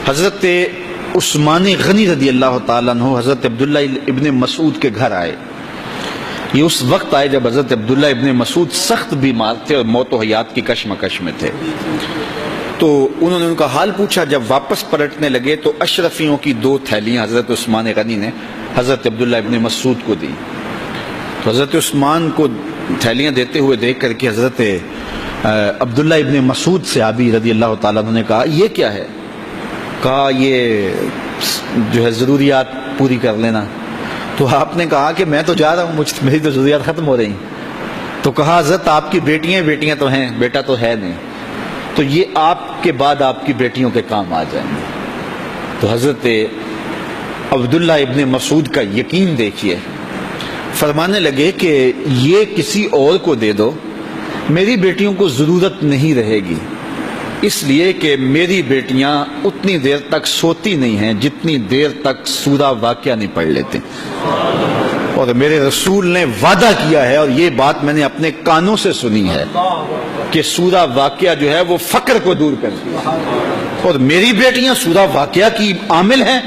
حضرت عثمان غنی رضی اللہ تعالیٰ عنہ حضرت عبداللہ ابن مسعود کے گھر آئے. یہ اس وقت آئے جب حضرت عبداللہ ابن مسعود سخت بیمار تھے اور موت و حیات کی کشمکش میں تھے. تو انہوں نے ان کا حال پوچھا. جب واپس پلٹنے لگے تو اشرفیوں کی 2 تھیلیاں حضرت عثمان غنی نے حضرت عبداللہ ابن مسعود کو دی. تو حضرت عثمان کو تھیلیاں دیتے ہوئے دیکھ کر کے حضرت عبداللہ ابن مسعود صحابی رضی اللہ تعالیٰ عنہ نے کہا یہ کیا ہے؟ کہا یہ جو ہے ضروریات پوری کر لینا. تو آپ نے کہا کہ میں تو جا رہا ہوں, میری تو ضروریات ختم ہو رہی ہیں. تو کہا حضرت آپ کی بیٹیاں تو ہیں, بیٹا تو ہے نہیں, تو یہ آپ کے بعد آپ کی بیٹیوں کے کام آ جائیں گے. تو حضرت عبداللہ ابن مسعود کا یقین دیکھیے, فرمانے لگے کہ یہ کسی اور کو دے دو, میری بیٹیوں کو ضرورت نہیں رہے گی, اس لیے کہ میری بیٹیاں اتنی دیر تک سوتی نہیں ہیں جتنی دیر تک سورہ واقعہ نہیں پڑھ لیتے. اور میرے رسول نے وعدہ کیا ہے, اور یہ بات میں نے اپنے کانوں سے سنی ہے, کہ سورہ واقعہ جو ہے وہ فقر کو دور کرتی ہے, اور میری بیٹیاں سورہ واقعہ کی عامل ہیں.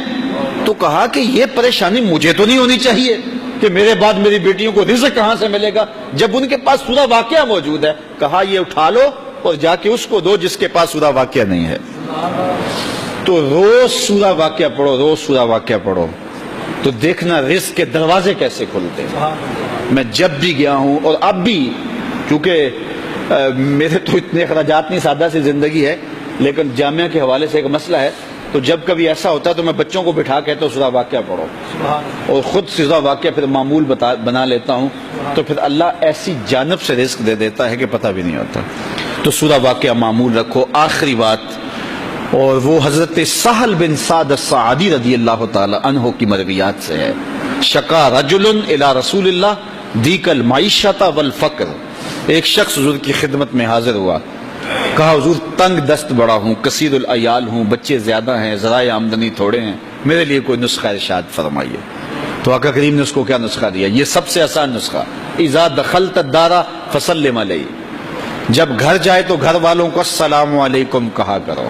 تو کہا کہ یہ پریشانی مجھے تو نہیں ہونی چاہیے کہ میرے بعد میری بیٹیوں کو رزق کہاں سے ملے گا جب ان کے پاس سورہ واقعہ موجود ہے. کہا یہ اٹھا لو اور جا کے اس کو دو جس کے پاس سورہ واقعہ نہیں ہے. تو روز سورہ واقعہ پڑھو, روز سورہ واقعہ پڑھو, تو دیکھنا رزق کے دروازے کیسے کھلتے ہیں. میں جب بھی گیا ہوں, اور اب بھی, کیونکہ میرے تو اتنے اخراجات نہیں, سادہ سی زندگی ہے, لیکن جامعہ کے حوالے سے ایک مسئلہ ہے, تو جب کبھی ایسا ہوتا ہے تو میں بچوں کو بٹھا کہتا ہوں سورہ واقعہ پڑھو, اور خود سورہ واقعہ پھر معمول بنا لیتا ہوں, تو پھر اللہ ایسی جانب سے رزق دے دیتا ہے کہ پتہ بھی نہیں ہوتا. تو سورہ واقعہ معمول رکھو. آخری بات, اور وہ حضرت سہل بن سعد الساعدی رضی اللہ تعالی عنہ کی مرویات سے ہے. شکا رجل الی رسول اللہ دیک المعیشۃ والفقر. ایک شخص حضور کی خدمت میں حاضر ہوا, کہا حضور تنگ دست بڑا ہوں, کثیر العیال ہوں, بچے زیادہ ہیں, ذرائع آمدنی تھوڑے ہیں, میرے لیے کوئی نسخہ ارشاد فرمائیے. تو آقا کریم نے اس کو کیا نسخہ دیا؟ یہ سب سے آسان نسخہ, اذا دخلت الدار فسلم علیہ. جب گھر جائے تو گھر والوں کو السلام علیکم کہا کرو.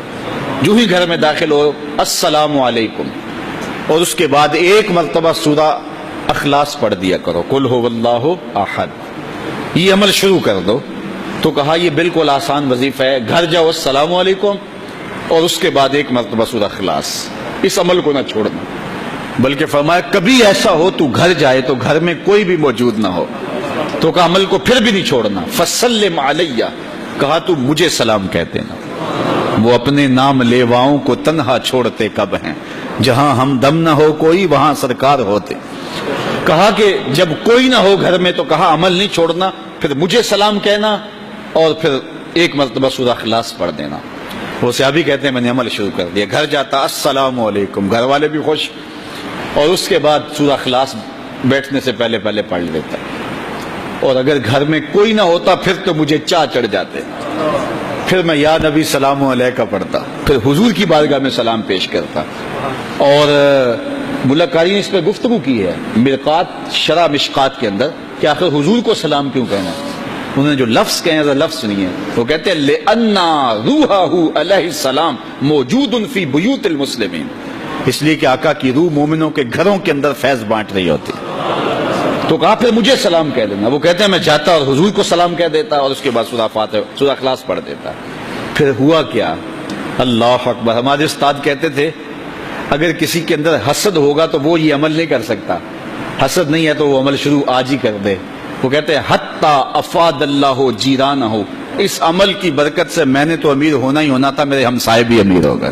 جو ہی گھر میں داخل ہو السلام علیکم, اور اس کے بعد ایک مرتبہ سورہ اخلاص پڑھ دیا کرو, قل هو اللہ احد. یہ عمل شروع کر دو. تو کہا یہ بالکل آسان وظیفہ ہے, گھر جاؤ السلام علیکم, اور اس کے بعد ایک مرتبہ سورہ اخلاص. اس عمل کو نہ چھوڑنا, بلکہ فرمایا کبھی ایسا ہو تو گھر جائے تو گھر میں کوئی بھی موجود نہ ہو, تو کہا عمل کو پھر بھی نہیں چھوڑنا. فسلم علیہ, کہا تو مجھے سلام کہتے نا. وہ اپنے نام لیواؤں کو تنہا چھوڑتے کب ہیں, جہاں ہم دم نہ ہو کوئی وہاں سرکار ہوتے. کہا کہ جب کوئی نہ ہو گھر میں تو کہا عمل نہیں چھوڑنا, پھر مجھے سلام کہنا, اور پھر ایک مرتبہ سورہ اخلاص پڑھ دینا. وہ صحابی کہتے ہیں میں نے عمل شروع کر دیا, گھر جاتا السلام علیکم, گھر والے بھی خوش, اور اس کے بعد سورہ اخلاص بیٹھنے سے پہلے پڑھ لیتا. اور اگر گھر میں کوئی نہ ہوتا پھر تو مجھے چاہ چڑھ جاتے, پھر میں یا نبی سلام علیکہ پڑھتا, پھر حضور کی بارگاہ میں سلام پیش کرتا. اور ملکاری نے اس پہ گفتگو کی ہے مرقات شرح مشکات کے اندر کہ آخر حضور کو سلام کیوں کہنا ہے. انہوں نے جو لفظ کہے ہیں لفظ سنیے. وہ کہتے ہیں لِأَنَّا رُوحَهُ عَلَيْهِ السلام موجود فی بیوت المسلمین, اس لیے کہ آقا کی روح مومنوں کے گھروں کے اندر فیض بانٹ رہی ہوتی. تو کہا پھر مجھے سلام کہہ دینا. وہ کہتے ہیں میں جاتا اور حضور کو سلام کہہ دیتا, اور اس کے بعد سورہ فاتحہ سورہ اخلاص پڑھ دیتا. پھر ہوا کیا, اللہ اکبر. ہمارے استاد کہتے تھے اگر کسی کے اندر حسد ہوگا تو وہ یہ عمل نہیں کر سکتا, حسد نہیں ہے تو وہ عمل شروع آج ہی کر دے. وہ کہتے ہیں حتی افاد اللہ جیرانہ, اس عمل کی برکت سے میں نے تو امیر ہونا ہی ہونا تھا, میرے ہمسائے بھی امیر ہو گئے.